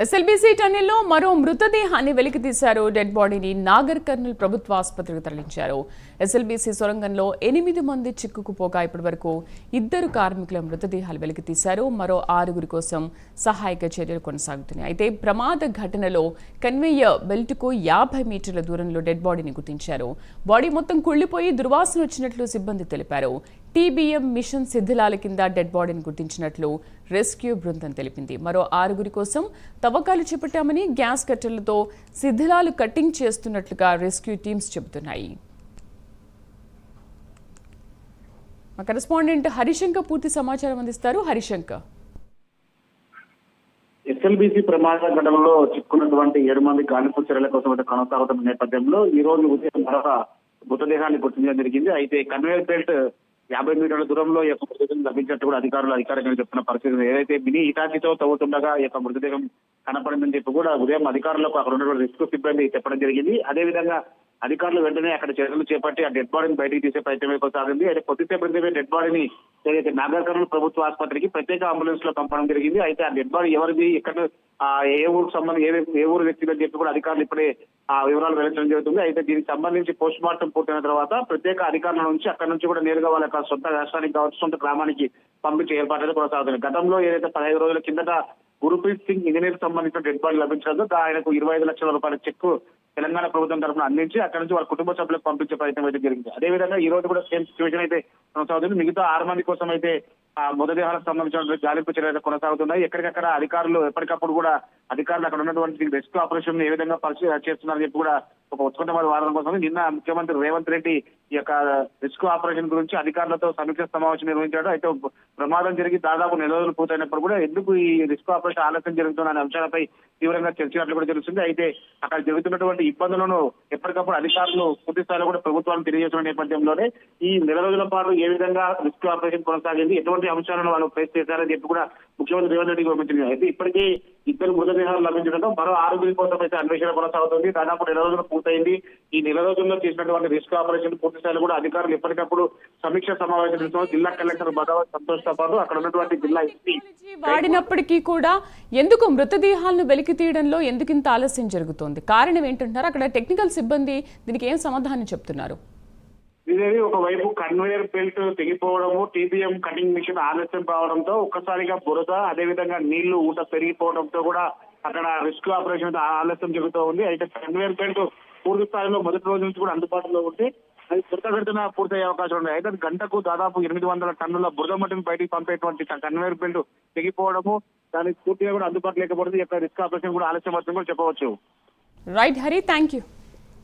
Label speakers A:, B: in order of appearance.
A: SLBC టన్నెల్లో మరో మృతదేహాన్ని వెలికితీశారు. Dead బాడీని నాగర్ కర్నూల్ ప్రభుత్వ ఆసుపత్రికి తరలించారు. ఎస్ఎల్బీసీ సొరంగంలో 8 మంది చిక్కుకుపోగా ఇప్పటివరకు 2 కార్మికుల మృతదేహాలు వెలికితీశారు. మరో 6 కోసం సహాయక చర్యలు కొనసాగుతున్నాయి. అయితే ప్రమాద ఘటనలో కన్వేయర్ బెల్ట్కు 50 మీటర్ల దూరంలో డెడ్ బాడీని గుర్తించారు. బాడీ మొత్తం కుళ్లిపోయి దుర్వాసన వచ్చినట్లు సిబ్బంది తెలిపారు. టీబీఎం మిషన్ శిథిలాల కింద డెడ్ బాడీని గుర్తించినట్లు రెస్క్యూ బృందం తెలిపింది. మరో 6 కోసం తవ్వకాలు చేపట్టామని, గ్యాస్ కట్టర్లతో శిథిలాలు కట్టింగ్ చేస్తున్నట్లుగా రెస్క్యూ టీమ్స్ చెబుతున్నాయి. మా కరెస్పాండెంట్ హరిశంకర్ పూర్తి సమాచారం అందిస్తారు. హరిశంకర్,
B: ఎస్ఎల్బీసీ ప్రమాద ఘటనలో చిక్కున్నటువంటి 7 మంది గాలింపు చర్యల కోసం కొనసాగుతున్న నేపథ్యంలో ఈ రోజు ఉదయం మరొక మృతదేహాన్ని గుర్తించడం జరిగింది. అయితే కన్వేయర్ బెల్ట్ 50 మీటర్ల దూరంలో ఈ యొక్క మృతదేహం లభించినట్టు కూడా అధికారికంగా చెప్తున్న పరిస్థితి. ఏదైతే మినీ ఇటాచీతో తవ్వుతుండగా ఈ యొక్క మృతదేహం కనపడిందని చెప్పి కూడా ఉదయం అధికారులకు అక్కడ ఉన్నటువంటి రెస్క్యూ సిబ్బంది చెప్పడం జరిగింది. అదేవిధంగా అధికారులు వెంటనే అక్కడ చర్యలు చేపట్టి ఆ డెడ్ బాడీని బయటికి తీసే ప్రయత్నం కొనసాగింది. అయితే కొద్దిసేపటి డెడ్ బాడీని ఏదైతే నాగర్ కర్నూల్ ప్రభుత్వ ఆసుపత్రికి ప్రత్యేక అంబులెన్స్ లో పంపడం జరిగింది. అయితే ఆ డెడ్ బాడీ ఎవరిది, ఎక్కడ, ఏ ఊరికి సంబంధించి ఏ ఊరు వ్యక్తి అని చెప్పి కూడా అధికారులు ఇప్పుడే ఆ వివరాలు వెల్లడించడం జరుగుతుంది. అయితే దీనికి సంబంధించి పోస్ట్ మార్టం పూర్తయిన తర్వాత ప్రత్యేక అధికారుల నుంచి అక్కడ నుంచి కూడా నేరుగా వాళ్ళ యొక్క సొంత రాష్ట్రానికి కావచ్చు, సొంత గ్రామానికి పంపించే ఏర్పాట్లు కొనసాగుతున్నాయి. గతంలో ఏదైతే 15 రోజుల కిందట గురుప్రీత్ సింగ్ ఇంజనీర్ సంబంధించిన డెడ్ బాడీ లభించడంతో ఆయనకు 25 లక్షల రూపాయల చెక్కు తెలంగాణ ప్రభుత్వం తరఫున అందించి అక్కడ నుంచి వాళ్ళ కుటుంబ సభ్యులకు పంపించే ప్రయత్నం అయితే జరిగింది. అదేవిధంగా ఈ రోజు కూడా సేమ్ సిచ్యువేషన్ అయితే కొనసాగుతుంది. మిగతా 6 మంది కోసం అయితే ఆ మృతదేహాలకు సంబంధించిన గాలింపు చర్యలు కొనసాగుతున్నాయి. ఎక్కడికక్కడ అధికారులు ఎప్పటికప్పుడు కూడా అధికారులు అక్కడ ఉన్నటువంటి రెస్క్యూ ఆపరేషన్ ఏ విధంగా పరిశీలన చేస్తున్నారని చెప్పి కూడా ఒక ఉత్కంఠమైన వాదన కోసం నిన్న ముఖ్యమంత్రి రేవంత్ రెడ్డి ఈ యొక్క రెస్క్యూ ఆపరేషన్ గురించి అధికారులతో సమీక్ష సమావేశం నిర్వహించాడు. అయితే ప్రమాదం జరిగి దాదాపు 4 రోజులు పూర్తయినప్పుడు కూడా ఎందుకు ఈ రెస్క్యూ ఆపరేషన్ ఆలస్యం జరుగుతుందనే అంశాలపై తీవ్రంగా చర్చించినట్లు కూడా తెలుస్తుంది. అయితే అక్కడ జరుగుతున్నటువంటి ఇబ్బందులను ఎప్పటికప్పుడు అధికారులు పూర్తి స్థాయిలో కూడా ప్రభుత్వాన్ని తెలియజేస్తున్న నేపథ్యంలోనే ఈ 4 రోజుల పాటు ఏ విధంగా రెస్క్యూ ఆపరేషన్ కొనసాగింది, ఎటువంటి అంశాలను వాళ్ళు ఫేస్ చేశారని చెప్పి కూడా ముఖ్యమంత్రి రేవంత్ రెడ్డికి పంపించింది. అయితే ఇప్పటికీ 2 మృతదేహాలు లభించడంతో మరో 6 కోసం అయితే అన్వేషణ కొనసాగుతుంది. దాదాపు 4 రోజులు పూర్తయింది. ఈ 4 రోజుల్లో చేసినటువంటి రెస్క్యూ ఆపరేషన్ పూర్తి స్థాయిలో కూడా అధికారులు ఎప్పటికప్పుడు సమీక్ష సమావేశం జిల్లా కలెక్టర్ భగవత్ సంతోష్ తో పాటు అక్కడ ఉన్నటువంటి జిల్లా
A: వాడినప్పటికీ కూడా ఎందుకు మృతదేహాలను వెలికి తీయడంలో ఎందుకు ఇంత ఆలస్యం జరుగుతోంది, కారణం ఏంటంటారు? అక్కడ టెక్నికల్ సిబ్బంది దీనికి ఏం సమాధానం చెప్తున్నారు?
B: ఇదేది ఒకవైపు కన్వేయర్ బెల్ట్ తెగిపోవడము, టీబీఎం కటింగ్ మిషన్ ఆలస్యం కావడంతో ఒక్కసారిగా బురద, అదేవిధంగా నీళ్లు ఊట పెరిగిపోవడంతో కూడా అక్కడ రెస్క్యూ ఆపరేషన్ ఆలస్యం జరుగుతూ ఉంది. అయితే కన్వేయర్ బెల్ట్ పూర్తి స్థాయిలో మొదటి రోజు నుంచి కూడా అందుబాటులో ఉంటే అది త్వరితగతిన పూర్తయ్యే అవకాశం ఉంది. అయితే గంటకు దాదాపు 800 టన్నుల బురద మట్టిని బయటికి పంపేటువంటి కన్వేయర్ బెల్ట్ తెగిపోవడము, దానికి పూర్తిగా కూడా అందుబాటులో లేకపోవడం ఈ యొక్క రెస్క్యూ ఆపరేషన్ కూడా ఆలస్యం అవుతుందని కూడా చెప్పవచ్చు.
A: Right Hari, thank you.